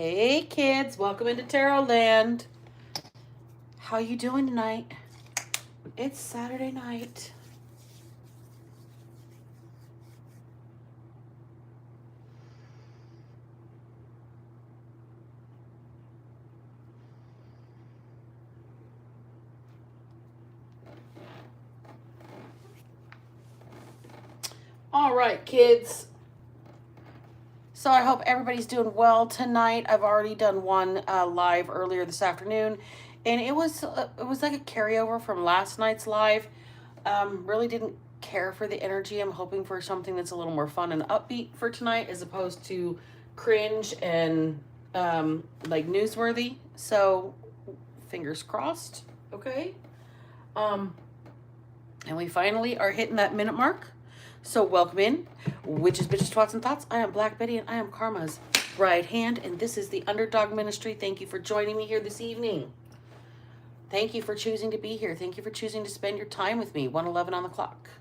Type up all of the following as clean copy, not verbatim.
Hey kids, welcome into Tarot Land. How you doing tonight? It's Saturday night. All right, kids. So I hope everybody's doing well tonight. I've already done one live earlier this afternoon, and it was like a carryover from last night's live. Really didn't care for the energy. I'm hoping for something that's a little more fun and upbeat for tonight, as opposed to cringe and like newsworthy. So fingers crossed. Okay. Um, and we finally are hitting that minute mark. So welcome in, Witches, Bitches, Twats, and Thoughts. I am Black Betty, and I am Karma's right hand, and this is the Underdog Ministry. Thank you for joining me here this evening. Thank you for choosing to be here. Thank you for choosing to spend your time with me. 1:11 on the clock.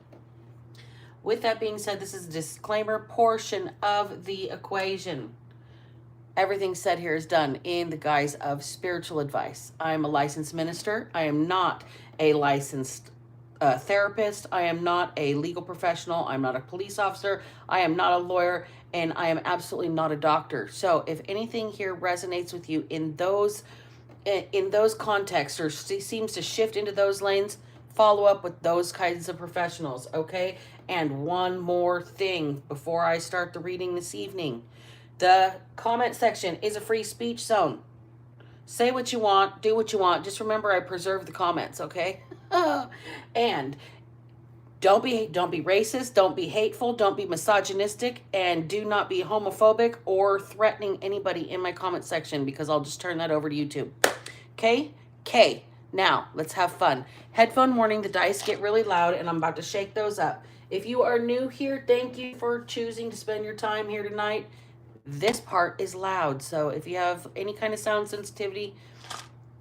With that being said, this is a disclaimer portion of the equation. Everything said here is done in the guise of spiritual advice. I am a licensed minister. I am not a licensed therapist. I am not a legal professional. I'm not a police officer. I am not a lawyer, and I am absolutely not a doctor. So if anything here resonates with you in those contexts, or seems to shift into those lanes, follow up with those kinds of professionals. Okay. And one more thing before I start the reading this evening: the comment section is a free speech zone. Say what you want, do what you want. Just remember, I preserve the comments, okay? And don't be racist, don't be hateful, don't be misogynistic, and do not be homophobic or threatening anybody in my comment section, because I'll just turn that over to YouTube. Okay? Okay. Now, let's have fun. Headphone warning, the dice get really loud, and I'm about to shake those up. If you are new here, thank you for choosing to spend your time here tonight. This part is loud, so if you have any kind of sound sensitivity,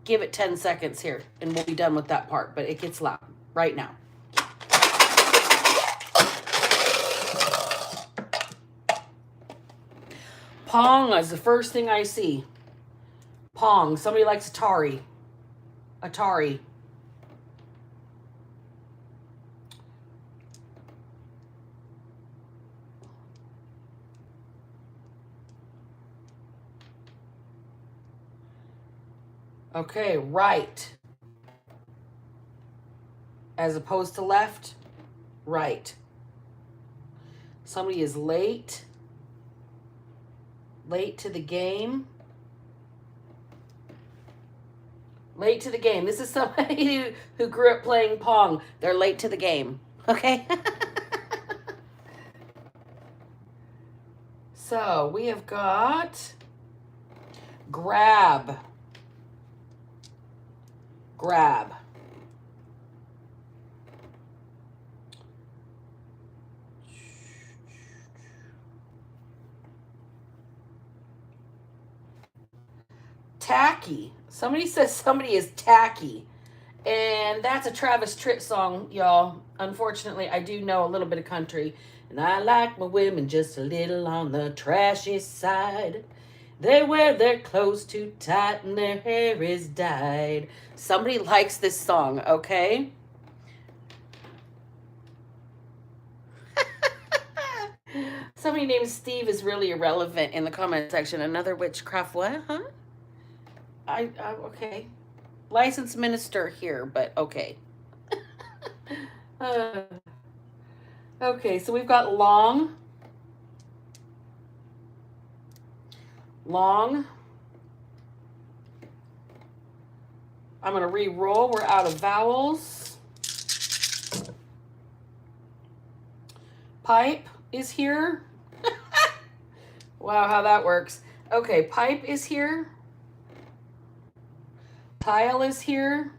give it 10 seconds here, and we'll be done with that part, but it gets loud right now. Pong is the first thing I see. Pong. Somebody likes Atari. Atari. Okay, right. As opposed to left, right. Somebody is late. Late to the game. Late to the game. This is somebody who grew up playing Pong. They're late to the game. Okay? So we have got grab. Grab. Tacky. Somebody says somebody is tacky. And that's a Travis Tritt song, y'all. Unfortunately, I do know a little bit of country. And I like my women just a little on the trashy side. They wear their clothes too tight and their hair is dyed. Somebody likes this song, okay? Somebody named Steve is really irrelevant in the comment section. Another witchcraft what, huh? I okay. Licensed minister here, but okay. Okay, so we've got long. Long. I'm going to re-roll. We're out of vowels. Pipe is here. Wow, how that works. Okay, pipe is here. Tile is here.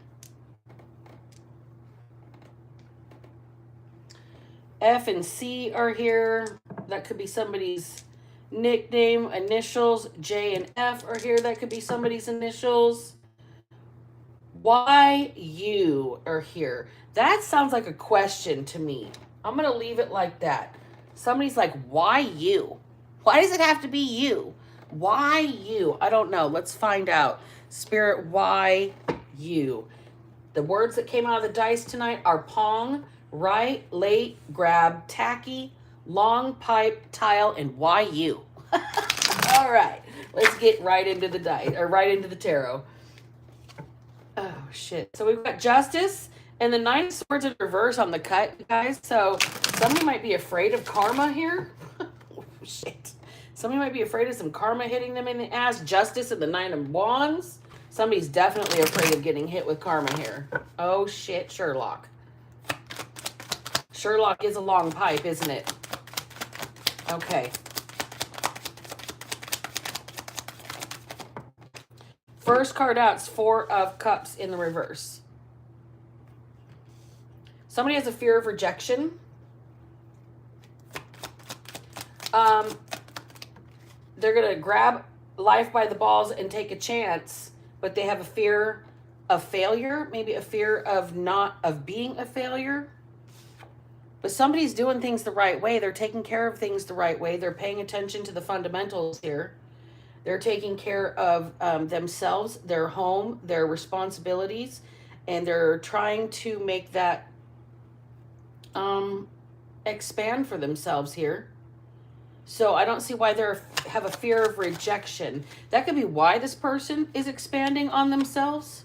F and C are here. That could be somebody's nickname, initials. J and F are here. That could be somebody's initials. Y, U are here. That sounds like a question to me. I'm going to leave it like that. Somebody's like, why you? Why does it have to be you? Why you? I don't know. Let's find out. Spirit, why you? The words that came out of the dice tonight are pong, right, late, grab, tacky, long, pipe, tile, and why you? All right. Let's get right into the dice, or right into the tarot. Oh, shit. So we've got justice and the 9 of swords in reverse on the cut, guys. So somebody might be afraid of karma here. Oh, shit. Somebody might be afraid of some karma hitting them in the ass. Justice and the 9 of wands. Somebody's definitely afraid of getting hit with karma here. Oh, shit, Sherlock. Sherlock is a long pipe, isn't it? Okay. First card out is 4 of Cups in the reverse. Somebody has a fear of rejection. They're going to grab life by the balls and take a chance, but they have a fear of failure, maybe a fear of being a failure. But somebody's doing things the right way. They're taking care of things the right way. They're paying attention to the fundamentals here. They're taking care of themselves, their home, their responsibilities, and they're trying to make that expand for themselves here. So I don't see why they have a fear of rejection. That could be why this person is expanding on themselves.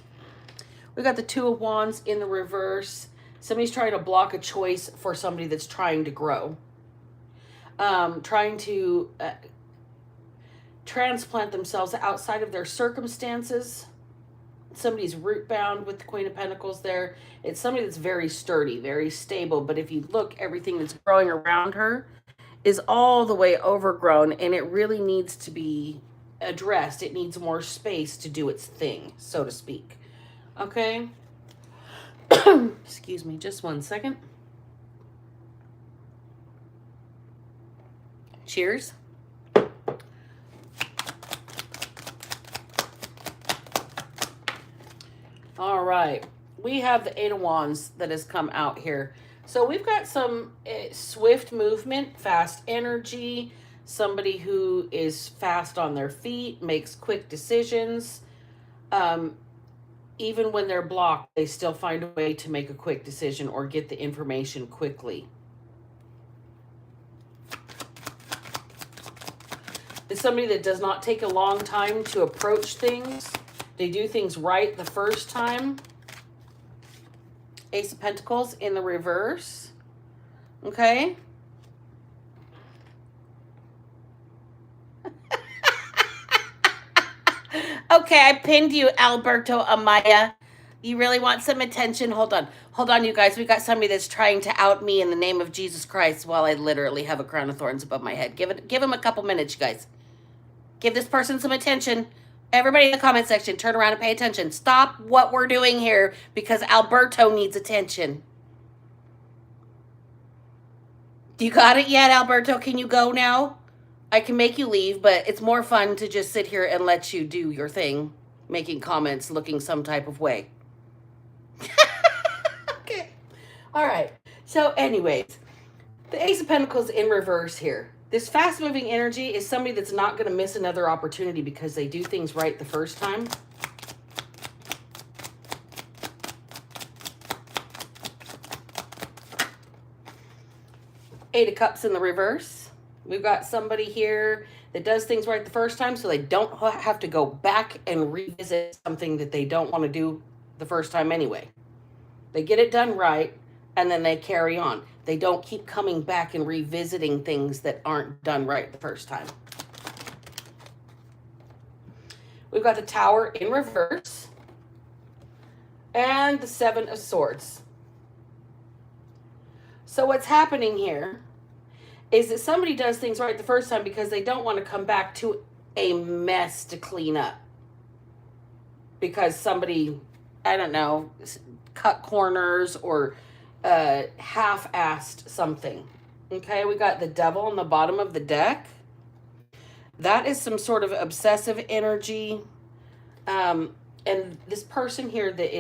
We got the 2 of Wands in the reverse. Somebody's trying to block a choice for somebody that's trying to grow. Trying to transplant themselves outside of their circumstances. Somebody's root bound with the Queen of Pentacles there. It's somebody that's very sturdy, very stable. But if you look, everything that's growing around her is all the way overgrown, and it really needs to be addressed. It needs more space to do its thing, so to speak. Okay? Excuse me, just one second. Cheers. All right. We have the 8 of Wands that has come out here. So we've got some swift movement, fast energy, somebody who is fast on their feet, makes quick decisions. Even when they're blocked, they still find a way to make a quick decision or get the information quickly. It's somebody that does not take a long time to approach things. They do things right the first time. Ace of Pentacles in the reverse. Okay. Okay, I pinned you, Alberto Amaya. You really want some attention? Hold on. Hold on, you guys. We got somebody that's trying to out me in the name of Jesus Christ while I literally have a crown of thorns above my head. Give him a couple minutes, you guys. Give this person some attention. Everybody in the comment section, turn around and pay attention. Stop what we're doing here because Alberto needs attention. You got it yet, Alberto? Can you go now? I can make you leave, but it's more fun to just sit here and let you do your thing, making comments, looking some type of way. Okay. All right. So anyways, the Ace of Pentacles in reverse here. This fast-moving energy is somebody that's not going to miss another opportunity because they do things right the first time. Eight of Cups in the reverse. We've got somebody here that does things right the first time so they don't have to go back and revisit something that they don't want to do the first time anyway. They get it done right, and then they carry on. They don't keep coming back and revisiting things that aren't done right the first time. We've got the Tower in reverse. And the 7 of Swords. So what's happening here is that somebody does things right the first time because they don't want to come back to a mess to clean up. Because somebody, I don't know, cut corners or half-assed something. Okay, we got the Devil on the bottom of the deck. That is some sort of obsessive energy. And this person here that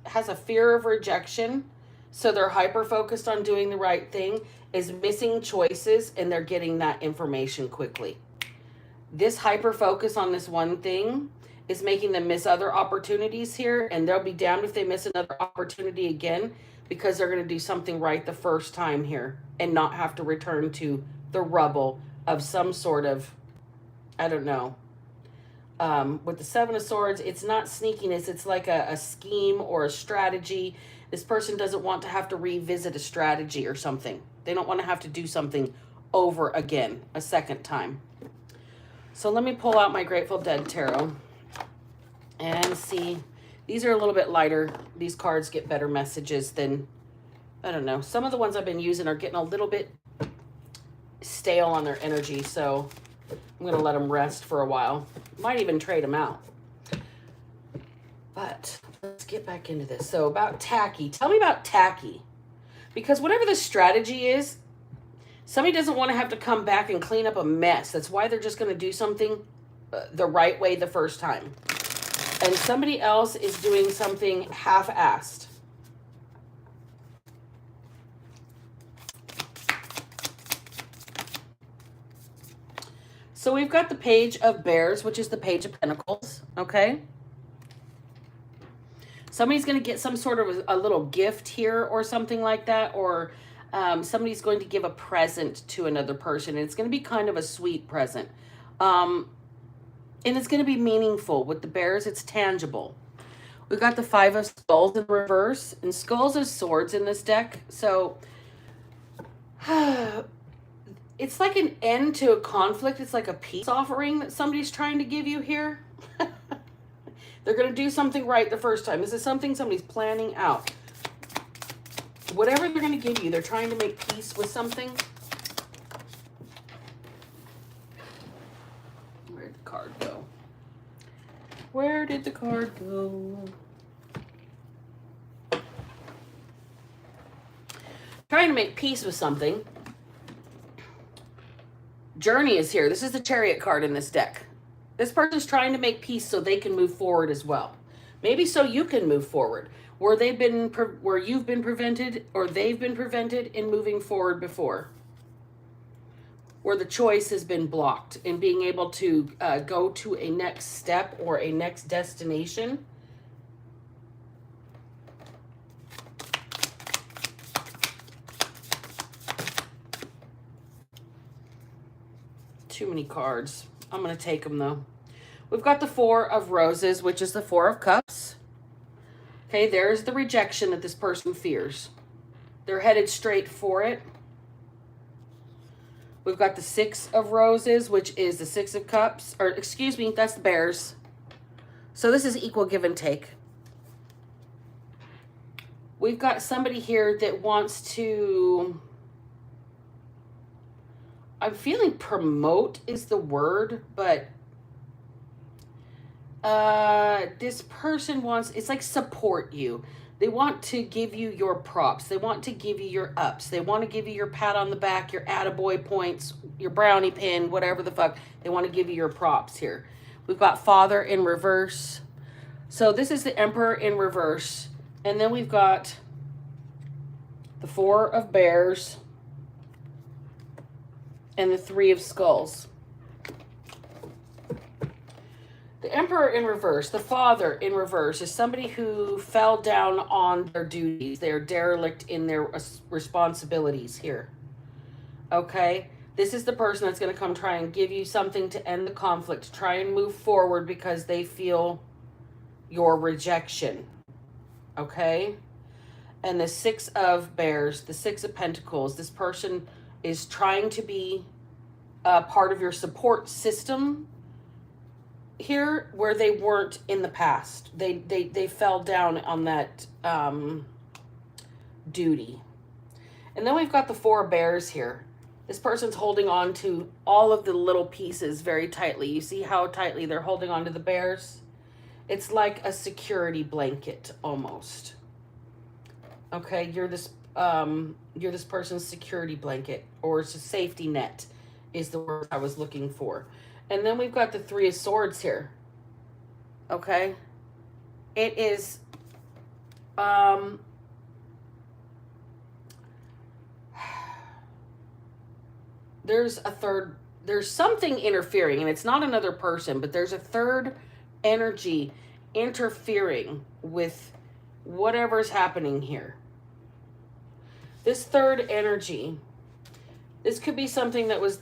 has a fear of rejection, so they're hyper-focused on doing the right thing, is missing choices, and they're getting that information quickly. This hyper focus on this one thing is making them miss other opportunities here, and they'll be damned if they miss another opportunity again, because they're going to do something right the first time here and not have to return to the rubble of some sort of, I don't know. With the Seven of Swords, it's not sneakiness. It's like a scheme or a strategy. This person doesn't want to have to revisit a strategy or something. They don't want to have to do something over again a second time. So let me pull out my Grateful Dead Tarot and see. These are a little bit lighter. These cards get better messages than, I don't know. Some of the ones I've been using are getting a little bit stale on their energy, so I'm going to let them rest for a while. Might even trade them out. But let's get back into this. So about tacky. Tell me about tacky. Because whatever the strategy is, somebody doesn't want to have to come back and clean up a mess. That's why they're just going to do something the right way the first time. And somebody else is doing something half-assed. So we've got the Page of Bears, which is the Page of Pentacles, okay? Somebody's going to get some sort of a little gift here or something like that, or somebody's going to give a present to another person, and it's going to be kind of a sweet present. And it's going to be meaningful. With the bears, it's tangible. We've got the Five of Skulls in reverse, and Skulls is swords in this deck, so it's like an end to a conflict. It's like a peace offering that somebody's trying to give you here. They're going to do something right the first time. This is something somebody's planning out. Whatever they're going to give you, they're trying to make peace with something. Where'd the card go? Where did the card go? Trying to make peace with something. Journey is here. This is the Chariot card in this deck. This person's trying to make peace so they can move forward as well. Maybe so you can move forward. Where you've been prevented, or they've been prevented in moving forward before. Where the choice has been blocked in being able to go to a next step or a next destination. Too many cards. I'm going to take them though. We've got the Four of Roses, which is the Four of Cups. Okay, there's the rejection that this person fears. They're headed straight for it. We've got the Six of Roses, which is the Six of Cups. Or, excuse me, that's the Bears. So this is equal give and take. We've got somebody here that wants to... I'm feeling promote is the word, but this person wants, it's like support you. They want to give you your props. They want to give you your ups. They want to give you your pat on the back, your attaboy points, your brownie pin, whatever the fuck. They want to give you your props here. We've got Father in reverse. So this is the Emperor in reverse. And then we've got the Four of Bears and the Three of Skulls. The Emperor in reverse, the Father in reverse, is somebody who fell down on their duties. They're derelict in their responsibilities here. Okay? This is the person that's going to come try and give you something to end the conflict, try and move forward because they feel your rejection. Okay? And the Six of Bears, the Six of Pentacles, this person is trying to be a part of your support system here where they weren't in the past. They fell down on that duty. And then we've got the Four of Bears here. This person's holding on to all of the little pieces very tightly. You see how tightly they're holding on to the bears? It's like a security blanket almost. Okay, you're this person's security blanket, or it's a safety net is the word I was looking for. And then we've got the Three of Swords here. Okay? It is there's a third, there's something interfering, and it's not another person, but there's a third energy interfering with whatever's happening here. This third energy, this could be something that was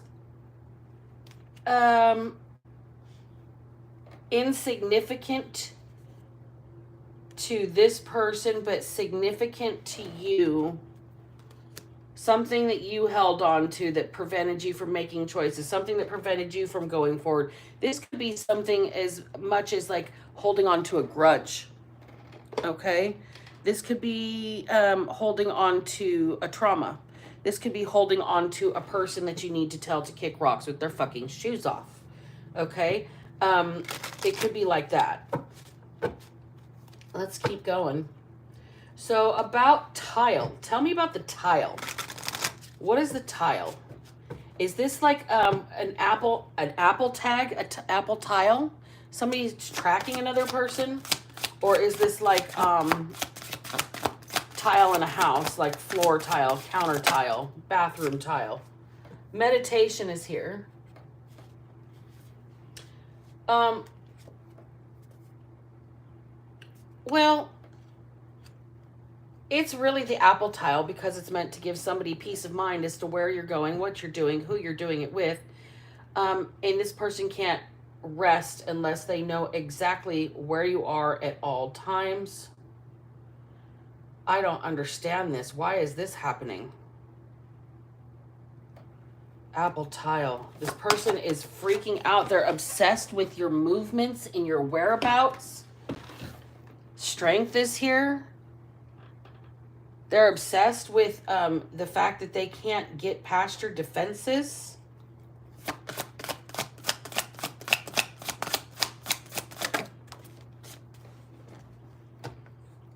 insignificant to this person, but significant to you. Something that you held on to that prevented you from making choices, something that prevented you from going forward. This could be something as much as like holding on to a grudge. Okay? This could be holding on to a trauma. This could be holding on to a person that you need to tell to kick rocks with their fucking shoes off. Okay? It could be like that. Let's keep going. So about tile. Tell me about the tile. What is the tile? Is this like an apple tag, apple tile? Somebody's tracking another person? Or is this like tile in a house, like floor tile, counter tile, bathroom tile? Meditation is here. Well, it's really the apple tile because it's meant to give somebody peace of mind as to where you're going, what you're doing, who you're doing it with. And this person can't rest unless they know exactly where you are at all times. I don't understand this. Why is this happening? Apple tile. This person is freaking out. They're obsessed with your movements and your whereabouts. Strength is here. They're obsessed with the fact that they can't get past your defenses.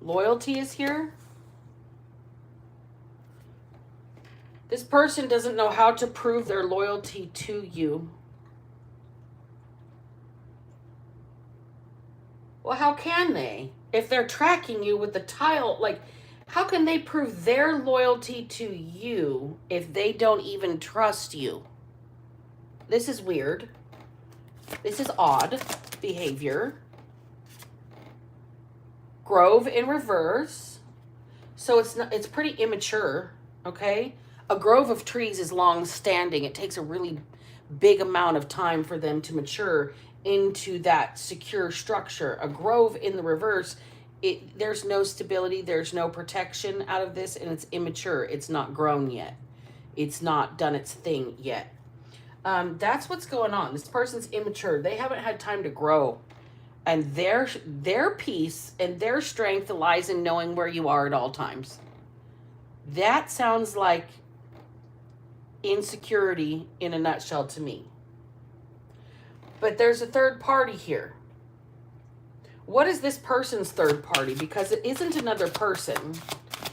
Loyalty is here. This person doesn't know how to prove their loyalty to you. Well, how can they? If they're tracking you with the tile, like, how can they prove their loyalty to you if they don't even trust you? This is weird. This is odd behavior. Grove in reverse. So it's pretty immature, okay? A grove of trees is long standing. It takes a really big amount of time for them to mature into that secure structure. A grove in the reverse, there's no stability, there's no protection out of this, and it's immature. It's not grown yet. It's not done its thing yet. That's what's going on. This person's immature. They haven't had time to grow. And their peace and their strength lies in knowing where you are at all times. That sounds like insecurity in a nutshell to me. But there's a third party here. What is this person's third party? Because it isn't another person.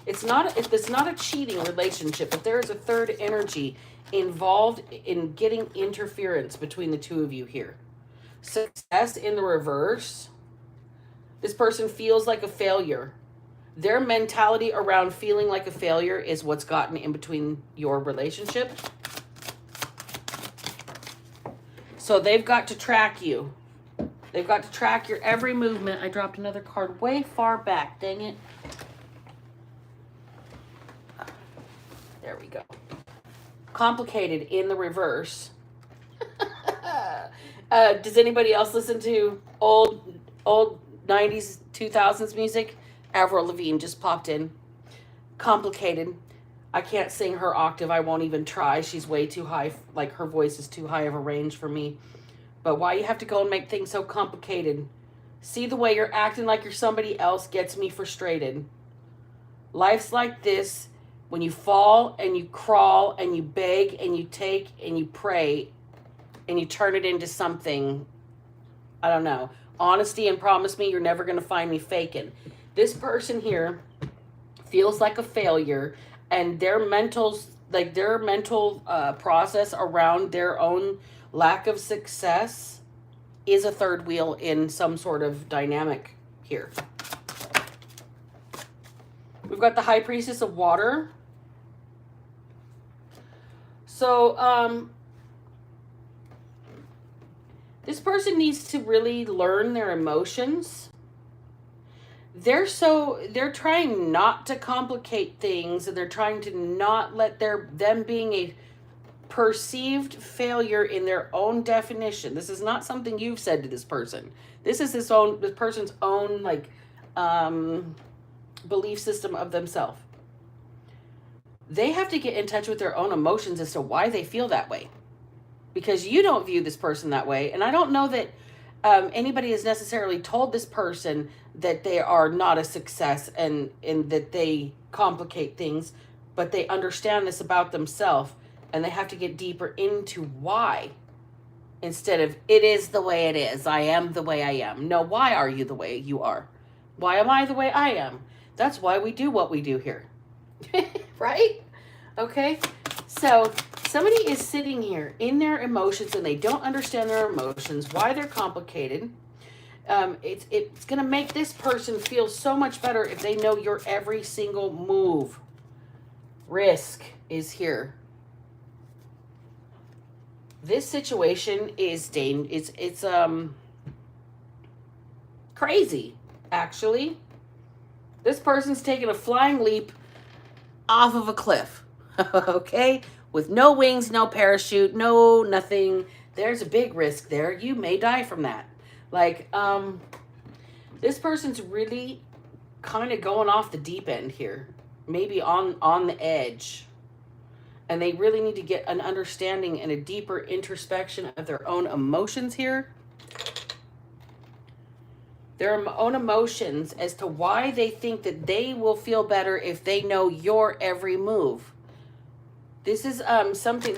It's not a cheating relationship, but there is a third energy involved in getting interference between the two of you here. Success in the reverse. This person feels like a failure. Their mentality around feeling like a failure is what's gotten in between your relationship. So they've got to track you. They've got to track your every movement. I dropped another card way far back. Dang it. There we go. Complicated in the reverse. Does anybody else listen to old 90s, 2000s music? Avril Lavigne just popped in. Complicated. I can't sing her octave. I won't even try. She's way too high. Like, her voice is too high of a range for me. But why you have to go and make things so complicated? See, the way you're acting like you're somebody else gets me frustrated. Life's like this. When you fall and you crawl and you beg and you take and you pray and you turn it into something, I don't know, honesty, and promise me you're never going to find me faking. This person here feels like a failure, and their mental process around their own lack of success is a third wheel in some sort of dynamic here. We've got the High Priestess of Water. So, This person needs to really learn their emotions. They're trying not to complicate things, and they're trying to not let them being a perceived failure in their own definition. This is not something you've said to this person. This is this person's own belief system of themselves. They have to get in touch with their own emotions as to why they feel that way, because you don't view this person that way. And I don't know that anybody has necessarily told this person that they are not a success and that they complicate things, but they understand this about themselves, and they have to get deeper into why, instead of it is the way it is. I am the way I am. No, why are you the way you are? Why am I the way I am? That's why we do what we do here. Right? Okay? So somebody is sitting here in their emotions, and they don't understand their emotions, why they're complicated. It's going to make this person feel so much better if they know your every single move. Risk is here. This situation is it's crazy, actually. This person's taking a flying leap off of a cliff. Okay? With no wings, no parachute, no nothing. There's a big risk there. You may die from that. This person's really kind of going off the deep end here. Maybe on the edge. And they really need to get an understanding and a deeper introspection of their own emotions here. Their own emotions as to why they think that they will feel better if they know your every move. This is somebody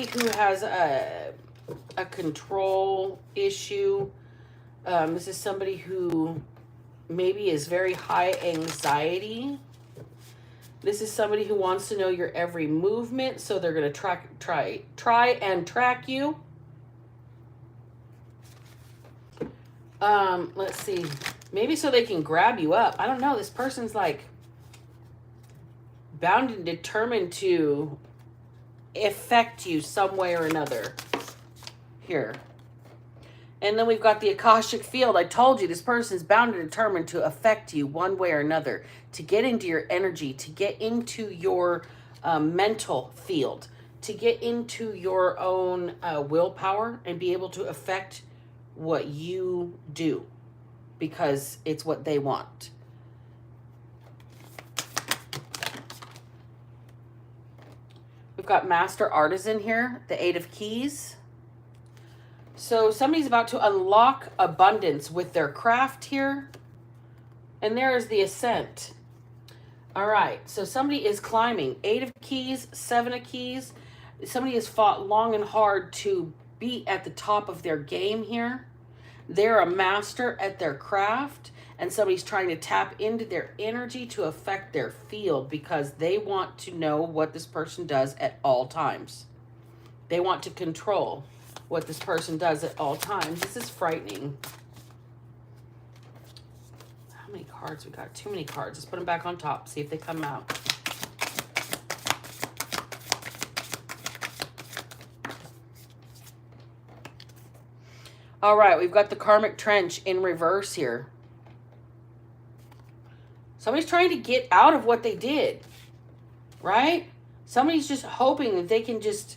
who has a control issue. This is somebody who maybe is very high anxiety. This is somebody who wants to know your every movement, so they're going to try and track you. Let's see. Maybe so they can grab you up. I don't know. This person's bound and determined to affect you some way or another here. And then we've got the Akashic field. I told you this person is bound and determined to affect you one way or another, to get into your energy, to get into your mental field, to get into your own willpower and be able to affect what you do, because it's what they want. We've got Master Artisan here, the 8 of Keys. So somebody's about to unlock abundance with their craft here. And there is the Ascent. All right, so somebody is climbing. 8 of Keys, 7 of Keys. Somebody has fought long and hard to be at the top of their game here. They're a master at their craft, and somebody's trying to tap into their energy to affect their field, because they want to know what this person does at all times. They want to control what this person does at all times. This is frightening. How many cards we got? Too many cards. Let's put them back on top, see if they come out. All right, we've got the Karmic Trench in reverse here. Somebody's trying to get out of what they did, right? Somebody's just hoping that they can just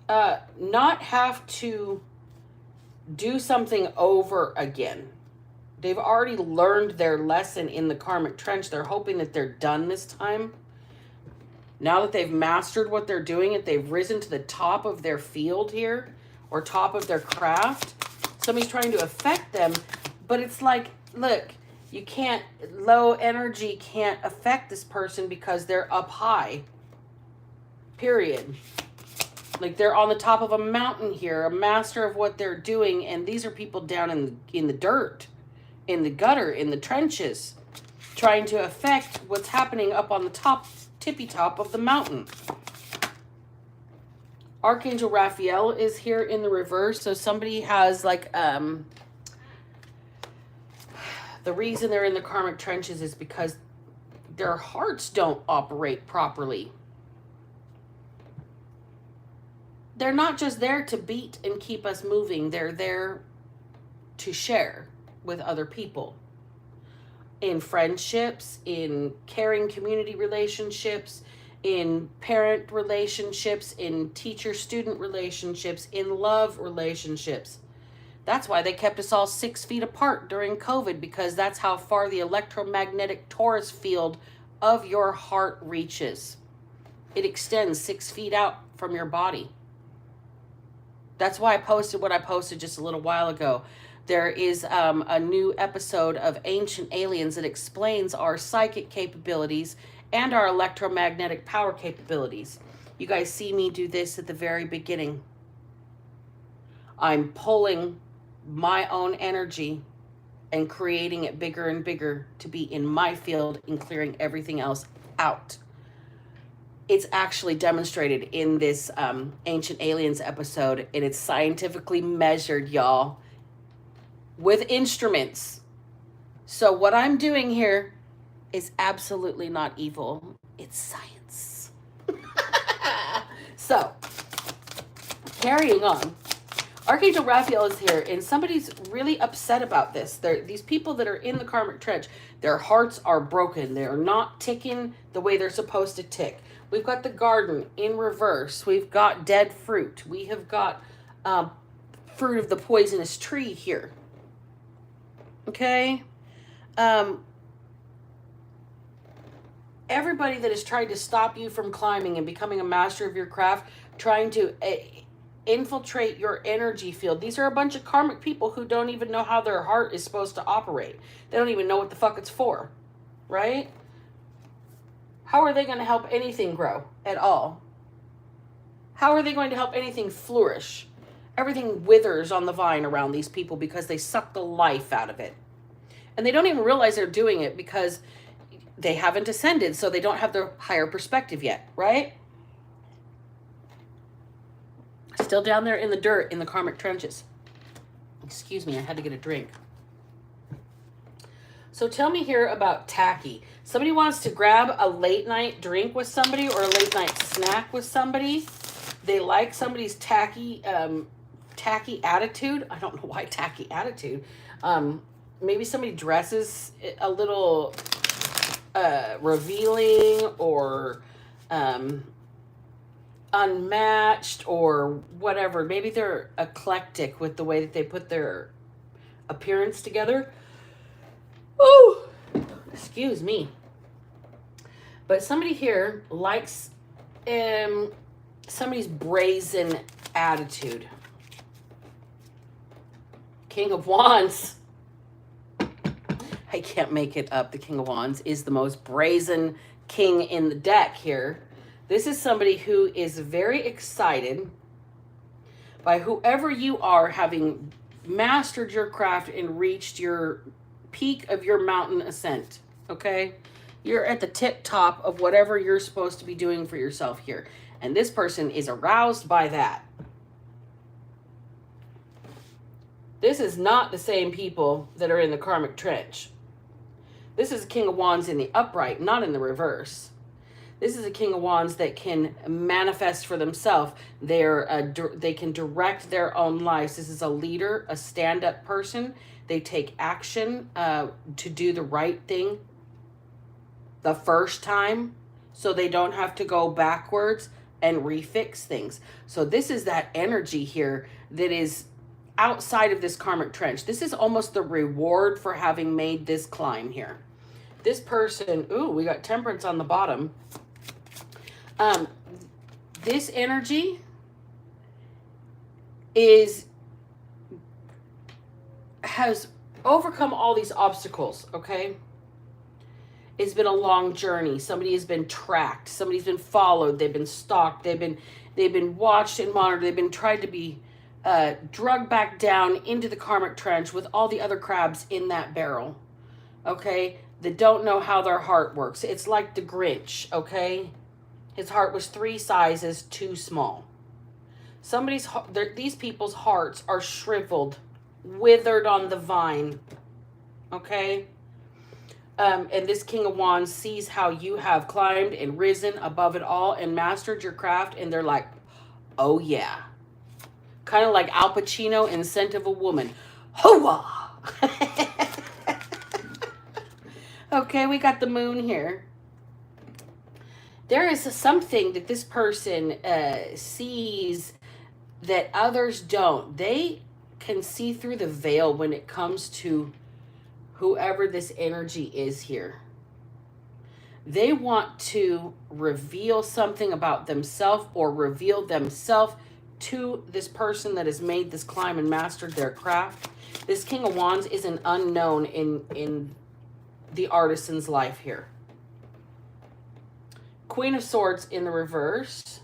not have to do something over again. They've already learned their lesson in the Karmic Trench. They're hoping that they're done this time. Now that they've mastered what they're doing, and they've risen to the top of their field here, or top of their craft, somebody's trying to affect them, but it's like, look, you can't, low energy can't affect this person because they're up high, period. Like, they're on the top of a mountain here, a master of what they're doing, and these are people down in the dirt, in the gutter, in the trenches, trying to affect what's happening up on the top, tippy top of the mountain. Archangel Raphael is here in the reverse. So somebody has the reason they're in the Karmic Trenches is because their hearts don't operate properly. they're not just there to beat and keep us moving. They're there to share with other people in friendships, in caring community relationships, in parent relationships, in teacher-student relationships, in love relationships. That's why they kept us all 6 feet apart during COVID, because that's how far the electromagnetic torus field of your heart reaches. It extends 6 feet out from your body. That's why I posted what I posted just a little while ago. There is a new episode of Ancient Aliens that explains our psychic capabilities and our electromagnetic power capabilities. You guys see me do this at the very beginning. I'm pulling my own energy and creating it bigger and bigger to be in my field and clearing everything else out. It's actually demonstrated in this Ancient Aliens episode, and it's scientifically measured, y'all, with instruments. So what I'm doing here is absolutely not evil. It's science. So, carrying on. Archangel Raphael is here, and somebody's really upset about this. These people that are in the karmic trench, their hearts are broken. They're not ticking the way they're supposed to tick. We've got the garden in reverse. We've got dead fruit. We have got fruit of the poisonous tree here. Okay? Everybody that has tried to stop you from climbing and becoming a master of your craft, trying to infiltrate your energy field. These are a bunch of karmic people who don't even know how their heart is supposed to operate. They don't even know what the fuck it's for, right? How are they going to help anything grow at all? How are they going to help anything flourish? Everything withers on the vine around these people because they suck the life out of it. And they don't even realize they're doing it because they haven't ascended, so they don't have their higher perspective yet, right? Still down there in the dirt in the karmic trenches. Excuse me, I had to get a drink. So tell me here about tacky. Somebody wants to grab a late night drink with somebody or a late night snack with somebody. They like somebody's tacky attitude. I don't know why tacky attitude. Maybe somebody dresses a little revealing or unmatched or whatever. Maybe they're eclectic with the way that they put their appearance together. Oh, excuse me. But somebody here likes somebody's brazen attitude. King of Wands. I can't make it up. The King of Wands is the most brazen king in the deck here. This is somebody who is very excited by whoever you are having mastered your craft and reached your peak of your mountain ascent, okay? You're at the tip top of whatever you're supposed to be doing for yourself here. And this person is aroused by that. This is not the same people that are in the karmic trench. This is a King of Wands in the upright, not in the reverse. This is a King of Wands that can manifest for themselves. They can direct their own lives. This is a leader, a stand-up person. They take action to do the right thing the first time, so they don't have to go backwards and refix things. So this is that energy here that is outside of this karmic trench. This is almost the reward for having made this climb here. This person, ooh, we got temperance on the bottom. This energy has overcome all these obstacles, okay? It's been a long journey. Somebody has been tracked. Somebody's been followed. They've been stalked. They've been watched and monitored. They've been tried to be drugged back down into the karmic trench with all the other crabs in that barrel, okay? That don't know how their heart works. It's like the Grinch, okay? His heart was 3 sizes too small. These people's hearts are shriveled, withered on the vine, okay? And this King of Wands sees how you have climbed and risen above it all and mastered your craft, and they're like, oh yeah, Kind of like Al Pacino in Scent of a Woman. Hoa! Okay, we got the moon here. There is something that this person sees that others don't. They can see through the veil when it comes to whoever this energy is here. They want to reveal something about themselves or reveal themselves to this person that has made this climb and mastered their craft. This King of Wands is an unknown in the artisan's life here. Queen of Swords in the reverse.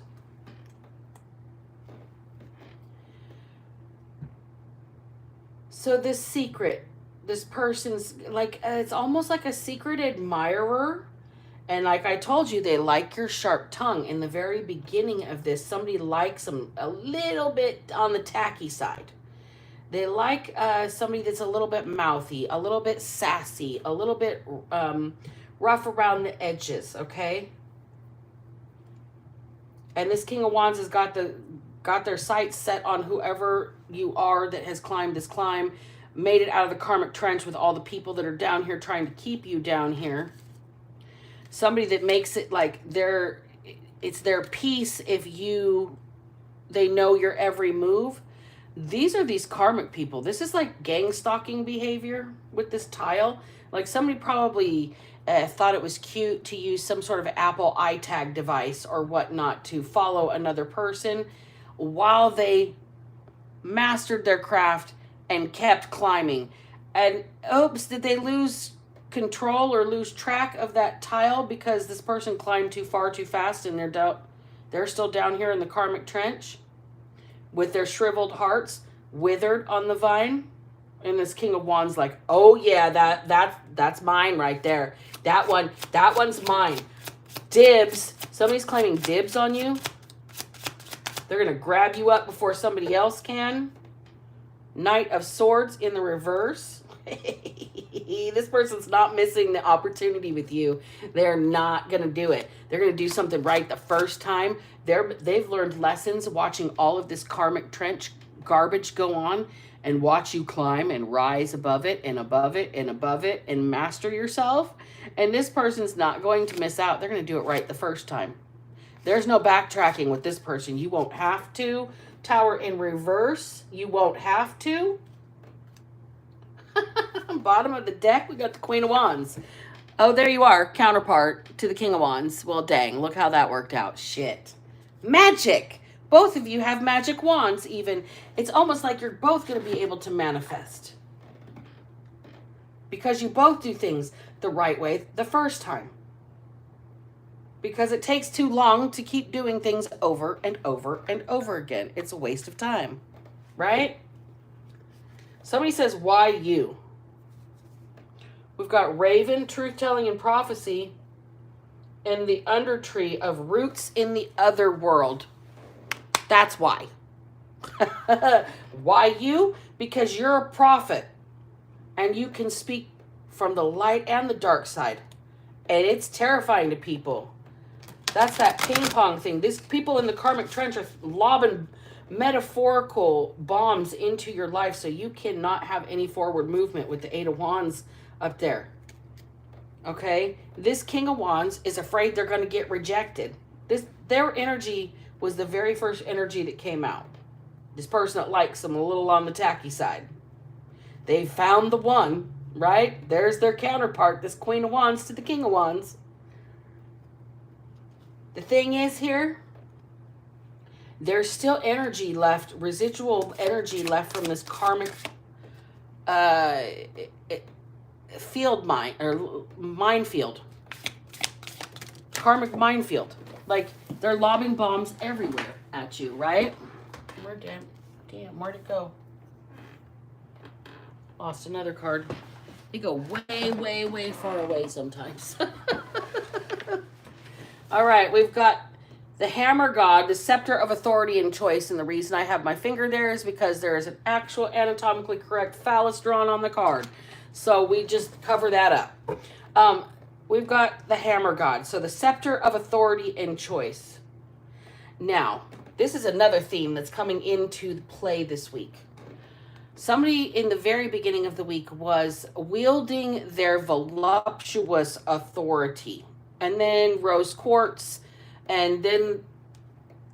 So this secret, this person's like, it's almost like a secret admirer. And like I told you, they like your sharp tongue. In the very beginning of this, somebody likes them a little bit on the tacky side. They like somebody that's a little bit mouthy, a little bit sassy, a little bit rough around the edges, okay? And this King of Wands has got their sights set on whoever you are that has climbed this climb, made it out of the karmic trench with all the people that are down here trying to keep you down here. Somebody that makes it like it's their peace if they know your every move. These are these karmic people. This is like gang stalking behavior with this tile. Like somebody probably thought it was cute to use some sort of Apple iTag device or whatnot to follow another person while they mastered their craft and kept climbing. And oops, did they lose control or lose track of that tile because this person climbed too far too fast and they're still down here in the karmic trench with their shriveled hearts withered on the vine? And this King of Wands like, oh yeah, that's mine right there. That one's mine. Dibs. Somebody's claiming dibs on you. They're gonna grab you up before somebody else can. Knight of Swords in the reverse. This person's not missing the opportunity with you. They're not gonna do it. They're gonna do something right the first time. They've learned lessons watching all of this karmic trench garbage go on and watch you climb and rise above it and above it and above it and master yourself. And this person's not going to miss out. They're going to do it right the first time. There's no backtracking with this person. You won't have to. Tower in reverse. You won't have to. Bottom of the deck, we got the Queen of Wands. Oh, there you are. Counterpart to the King of Wands. Well, dang. Look how that worked out. Shit. Magic. Both of you have magic wands even. It's almost like you're both going to be able to manifest. Because you both do things the right way the first time. Because it takes too long to keep doing things over and over and over again. It's a waste of time. Right? Somebody says, why you? We've got Raven, Truth-Telling, and Prophecy. And the Undertree of Roots in the Other World. That's why. Why you? Because you're a prophet. And you can speak from the light and the dark side. And it's terrifying to people. That's that ping pong thing. These people in the karmic trench are lobbing metaphorical bombs into your life so you cannot have any forward movement with the Eight of Wands up there. Okay? This King of Wands is afraid they're going to get rejected. Their energy was the very first energy that came out. This person that likes them a little on the tacky side. They found the one, right? There's their counterpart, this Queen of Wands to the King of Wands. The thing is here, there's still energy left, residual energy left from this karmic field mine, or minefield. Karmic minefield. Like, they're lobbing bombs everywhere at you, right? Where'd it go? Lost another card. They go way, way, way far away sometimes. All right, we've got the Hammer God, the Scepter of Authority and Choice. And the reason I have my finger there is because there is an actual anatomically correct phallus drawn on the card. So we just cover that up. We've got the Hammer God. So the Scepter of Authority and Choice. Now, This is another theme that's coming into play this week. Somebody in the very beginning of the week was wielding their voluptuous authority, and then rose quartz, and then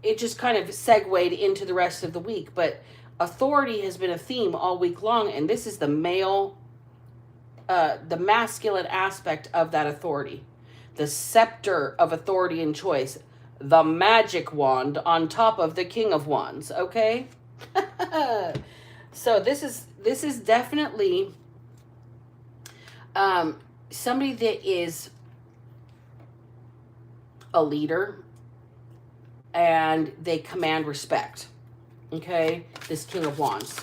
it just kind of segued into the rest of the week. But authority has been a theme all week long, and this is the male, the masculine aspect of that authority. The scepter of authority and choice. The magic wand on top of the King of Wands, okay? So this is definitely somebody that is a leader and they command respect. Okay, this King of Wands.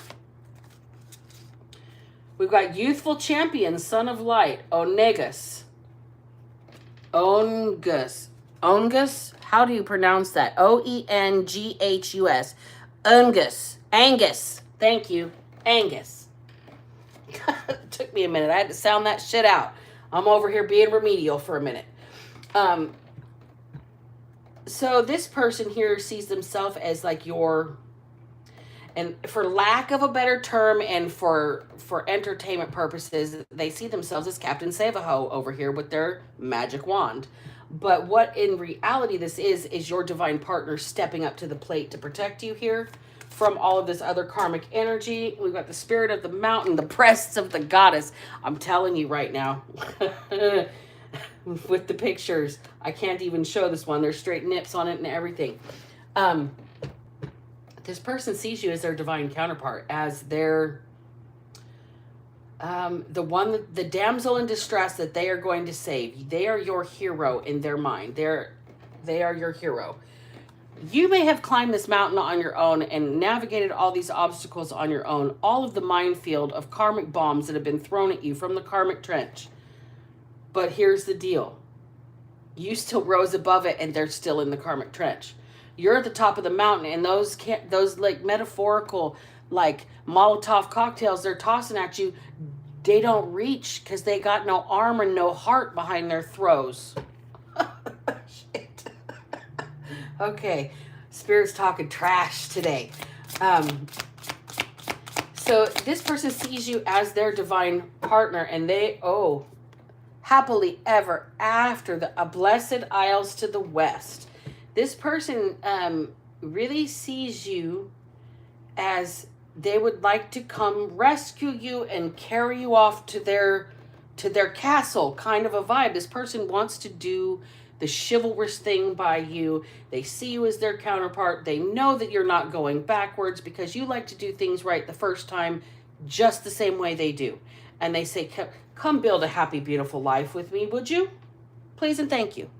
We've got youthful champion, son of light, Onegus. Ongus. How do you pronounce that? Oenghus. Angus. Thank you. Angus. It took me a minute. I had to sound that shit out. I'm over here being remedial for a minute. So this person here sees themselves as like your, and for lack of a better term and for entertainment purposes, they see themselves as Captain Save-A-Ho over here with their magic wand. But what in reality this is your divine partner stepping up to the plate to protect you here from all of this other karmic energy. We've got the spirit of the mountain, the breasts of the goddess. I'm telling you right now. With the pictures, I can't even show this one. There's straight nips on it and everything. This person sees you as their divine counterpart, as their the damsel in distress that they are going to save. They are your hero in their mind. They are your hero. You may have climbed this mountain on your own and navigated all these obstacles on your own, all of the minefield of karmic bombs that have been thrown at you from the karmic trench. But here's the deal. You still rose above it, and they're still in the karmic trench. You're at the top of the mountain, and those like metaphorical, like Molotov cocktails they're tossing at you, they don't reach because they got no arm and no heart behind their throws. Shit. Okay, Spirit's talking trash today. So this person sees you as their divine partner, and they, happily ever after, a blessed isles to the west. This person really sees you as they would like to come rescue you and carry you off to their castle, kind of a vibe. This person wants to do the chivalrous thing by you. They see you as their counterpart. They know that you're not going backwards because you like to do things right the first time, just the same way they do. And they say, come build a happy, beautiful life with me, would you? Please and thank you.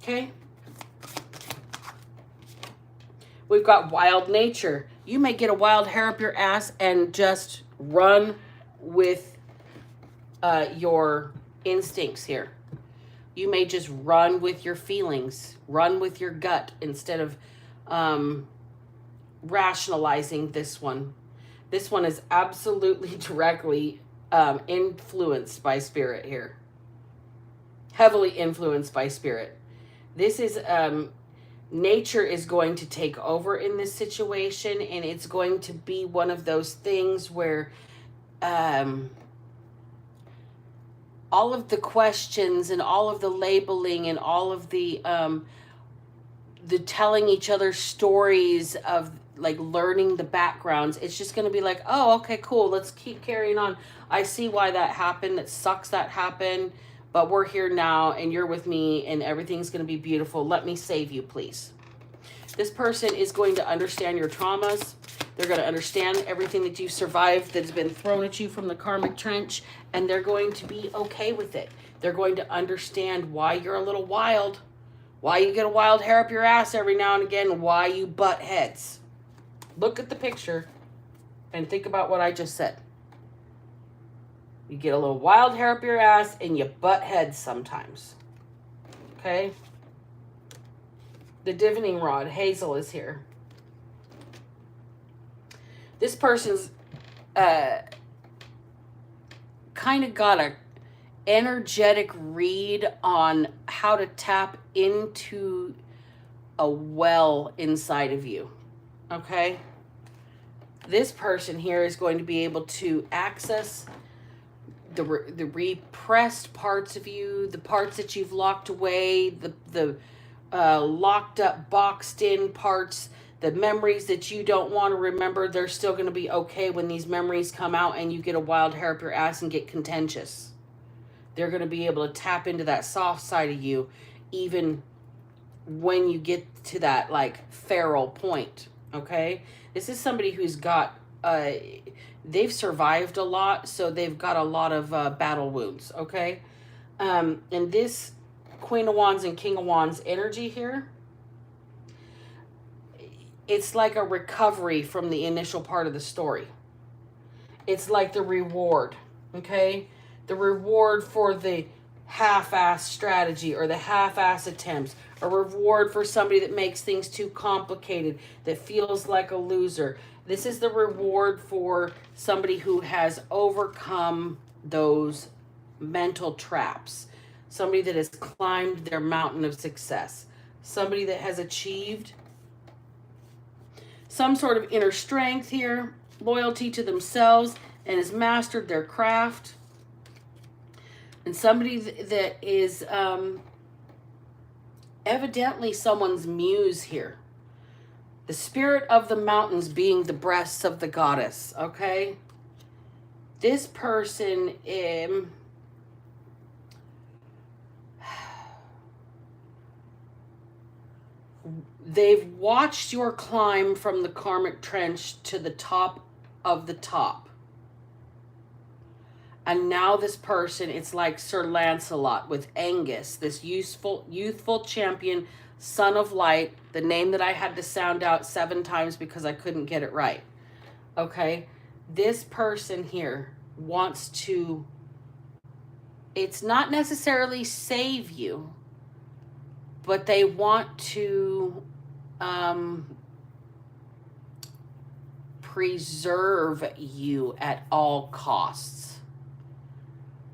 Okay? We've got wild nature. You may get a wild hair up your ass and just run with your instincts here. You may just run with your feelings, run with your gut instead of rationalizing this one. This one is absolutely directly influenced by spirit here. Heavily influenced by spirit. This is, nature is going to take over in this situation, and it's going to be one of those things where all of the questions and all of the labeling and all of the telling each other stories of like learning the backgrounds, it's just going to be like, oh, okay, cool, let's keep carrying on. I see why that happened. It sucks that happened, but we're here now and you're with me and everything's going to be beautiful. Let me save you, please. This person is going to understand your traumas. They're going to understand everything that you've survived that's been thrown at you from the karmic trench, and they're going to be okay with it. They're going to understand why you're a little wild, why you get a wild hair up your ass every now and again, why you butt heads. Look at the picture and think about what I just said. You get a little wild hair up your ass and you butt heads sometimes. Okay? The divining rod, Hazel, is here. This person's kind of got a energetic read on how to tap into a well inside of you. Okay? This person here is going to be able to access the repressed parts of you, the parts that you've locked away, the locked up, boxed in parts, the memories that you don't want to remember. They're still going to be okay when these memories come out and you get a wild hair up your ass and get contentious. They're going to be able to tap into that soft side of you even when you get to that like feral point. Okay? This is somebody who's got they've survived a lot, so they've got a lot of battle wounds. Okay? And this Queen of Wands and King of Wands energy here, it's like a recovery from the initial part of the story. It's like the reward, okay? The reward for the half-ass strategy or the half-ass attempts. A reward for somebody that makes things too complicated, that feels like a loser. This is the reward for somebody who has overcome those mental traps. Somebody that has climbed their mountain of success. Somebody that has achieved some sort of inner strength here, loyalty to themselves, and has mastered their craft. And somebody that is evidently someone's muse here. The spirit of the mountains being the breasts of the goddess, okay? This person, they've watched your climb from the karmic trench to the top of the top. And now this person, it's like Sir Lancelot with Angus, this youthful champion, son of light, the name that I had to sound out 7 times because I couldn't get it right. Okay? This person here wants to, it's not necessarily save you, but they want to preserve you at all costs.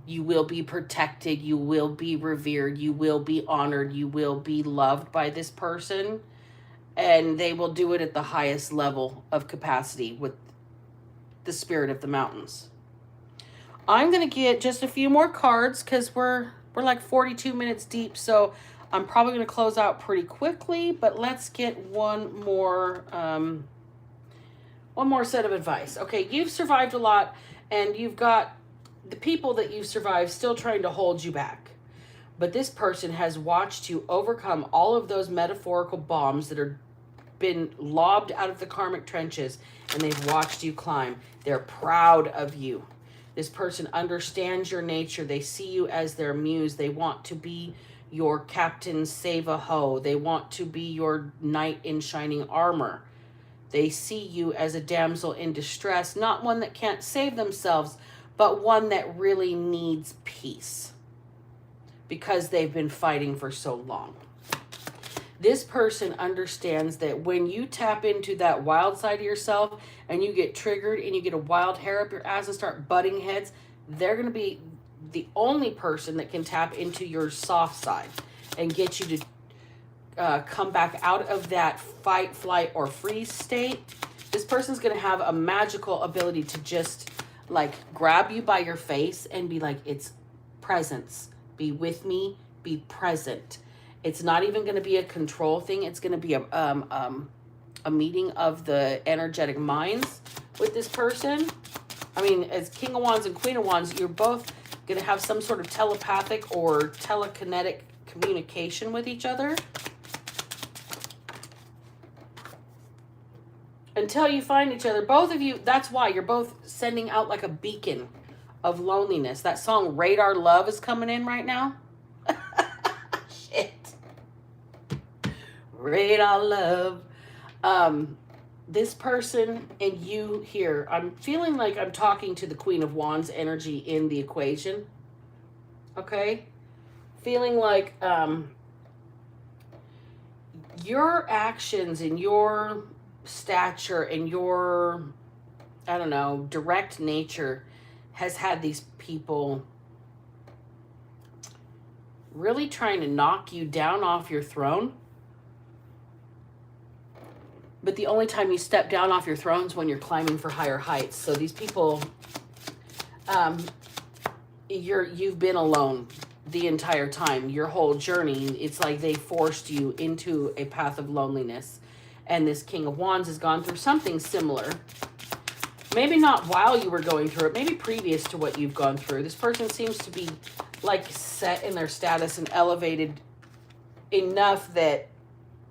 You will be protected. You will be revered. You will be honored. You will be loved by this person. And they will do it at the highest level of capacity with the spirit of the mountains. I'm going to get just a few more cards because we're like 42 minutes deep. So I'm probably going to close out pretty quickly. But let's get one more set of advice. Okay, you've survived a lot and you've got the people that you've survived still trying to hold you back. But this person has watched you overcome all of those metaphorical bombs that are been lobbed out of the karmic trenches, and they've watched you climb. They're proud of you. This person understands your nature. They see you as their muse. They want to be your Captain Save-A-Ho. They want to be your knight in shining armor. They see you as a damsel in distress, not one that can't save themselves, but one that really needs peace because they've been fighting for so long. This person understands that when you tap into that wild side of yourself and you get triggered and you get a wild hair up your ass and start butting heads, they're going to be the only person that can tap into your soft side and get you to come back out of that fight, flight, or freeze state. This person's going to have a magical ability to just like grab you by your face and be like, it's presence. Be with me, be present. It's not even going to be a control thing. It's going to be a meeting of the energetic minds with this person. I mean, as King of Wands and Queen of Wands, you're both going to have some sort of telepathic or telekinetic communication with each other. Until you find each other, both of you, that's why you're both sending out like a beacon of loneliness. That song Radar Love is coming in right now. Shit. Radar Love. This person and you here, I'm feeling like I'm talking to the Queen of Wands energy in the equation. Okay? Feeling like your actions and your stature and your, I don't know, direct nature has had these people really trying to knock you down off your throne. But the only time you step down off your throne is when you're climbing for higher heights. So these people, you've been alone the entire time. Your whole journey, it's like they forced you into a path of loneliness. And this King of Wands has gone through something similar. Maybe not while you were going through it, maybe previous to what you've gone through. This person seems to be like set in their status and elevated enough that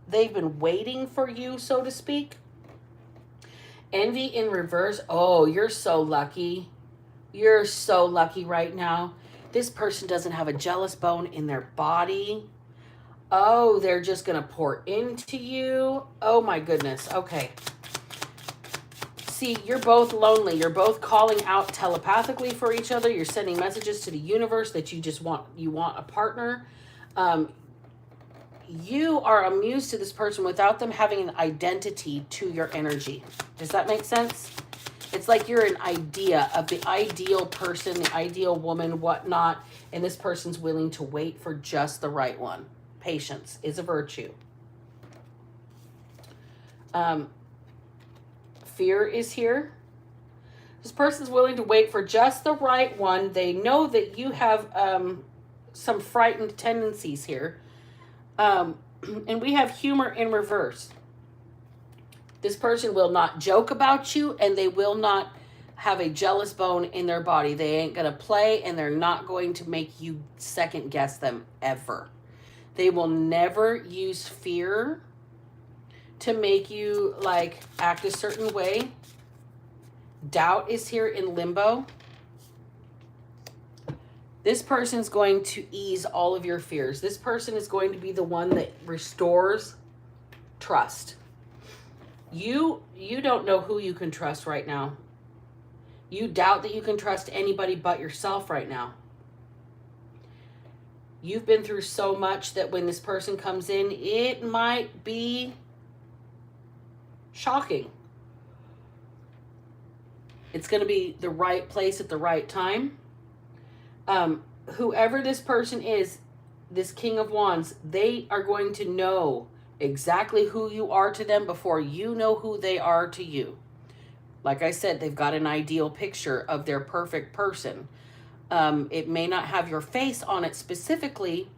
they've been waiting for you, so to speak. Envy in reverse. Oh, you're so lucky. You're so lucky right now. This person doesn't have a jealous bone in their body. Oh, they're just going to pour into you. Oh my goodness. Okay. See, you're both lonely. You're both calling out telepathically for each other. You're sending messages to the universe that you want a partner. You are amused to this person without them having an identity to your energy. Does that make sense? It's like you're an idea of the ideal person, the ideal woman, whatnot, and this person's willing to wait for just the right one. Patience is a virtue. Fear is here. This person's willing to wait for just the right one. They know that you have some frightened tendencies here. And we have humor in reverse. This person will not joke about you, and they will not have a jealous bone in their body. They ain't going to play, and they're not going to make you second guess them ever. They will never use fear to make you like act a certain way. Doubt is here in limbo. This person's going to ease all of your fears. This person is going to be the one that restores trust. You don't know who you can trust right now. You doubt that you can trust anybody but yourself right now. You've been through so much that when this person comes in, it might be shocking. It's going to be the right place at the right time. Whoever this person is, this King of Wands, they are going to know exactly who you are to them before you know who they are to you. Like I said, they've got an ideal picture of their perfect person. It may not have your face on it specifically,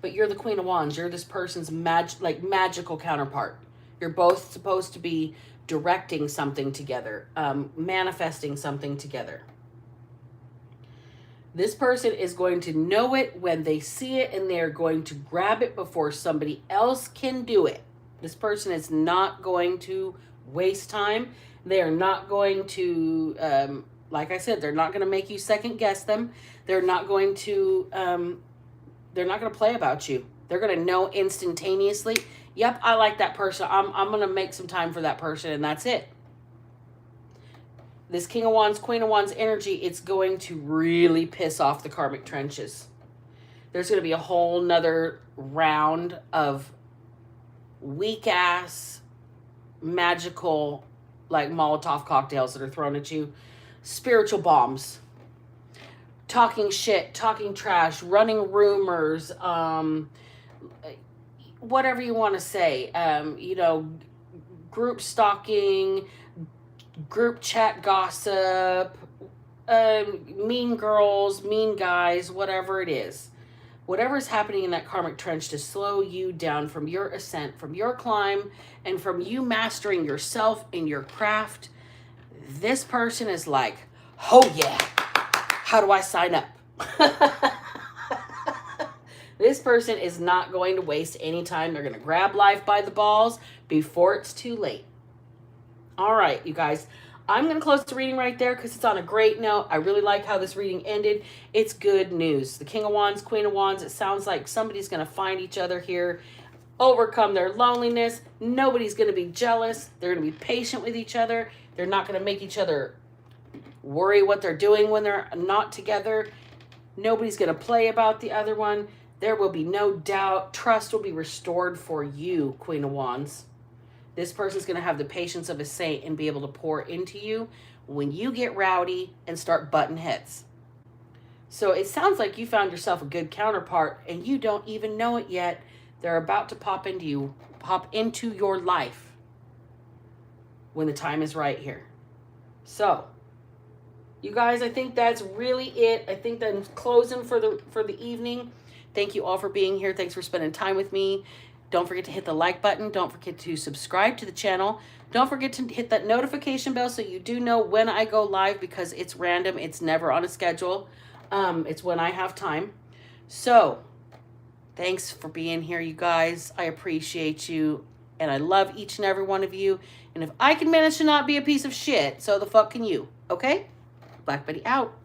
but you're the Queen of Wands. You're this person's magical counterpart. You're both supposed to be directing something together, manifesting something together. This person is going to know it when they see it, and they're going to grab it before somebody else can do it. This person is not going to waste time. They are not going to, like I said, they're not going to make you second guess them. They're not going to play about you. They're going to know instantaneously. Yep, I like that person. I'm going to make some time for that person, and that's it. This King of Wands, Queen of Wands energy, it's going to really piss off the karmic trenches. There's going to be a whole nother round of weak-ass, magical, like Molotov cocktails that are thrown at you. Spiritual bombs. Talking shit, talking trash, running rumors, whatever you want to say. Group stalking, group chat gossip, mean girls, mean guys, whatever it is. Whatever is happening in that karmic trench to slow you down from your ascent, from your climb, and from you mastering yourself in your craft, this person is like, oh yeah, how do I sign up? This person is not going to waste any time. They're going to grab life by the balls before it's too late. All right, you guys, I'm going to close the reading right there because it's on a great note. I really like how this reading ended. It's good news. The King of Wands, Queen of Wands, it sounds like somebody's going to find each other here, overcome their loneliness. Nobody's going to be jealous. They're going to be patient with each other. They're not going to make each other worry what they're doing when they're not together. Nobody's going to play about the other one. There will be no doubt. Trust will be restored for you, Queen of Wands. This person's going to have the patience of a saint and be able to pour into you when you get rowdy and start butting heads. So it sounds like you found yourself a good counterpart and you don't even know it yet. They're about to pop into your life. when the time is right here. So, you guys, I think that's really it. I think that's closing for the evening. Thank you all for being here. Thanks for spending time with me. Don't forget to hit the like button. Don't forget to subscribe to the channel. Don't forget to hit that notification bell so you do know when I go live, because it's random. It's never on a schedule. It's when I have time. So, thanks for being here, you guys. I appreciate you, and I love each and every one of you. And if I can manage to not be a piece of shit, so the fuck can you, okay? Black Betty out.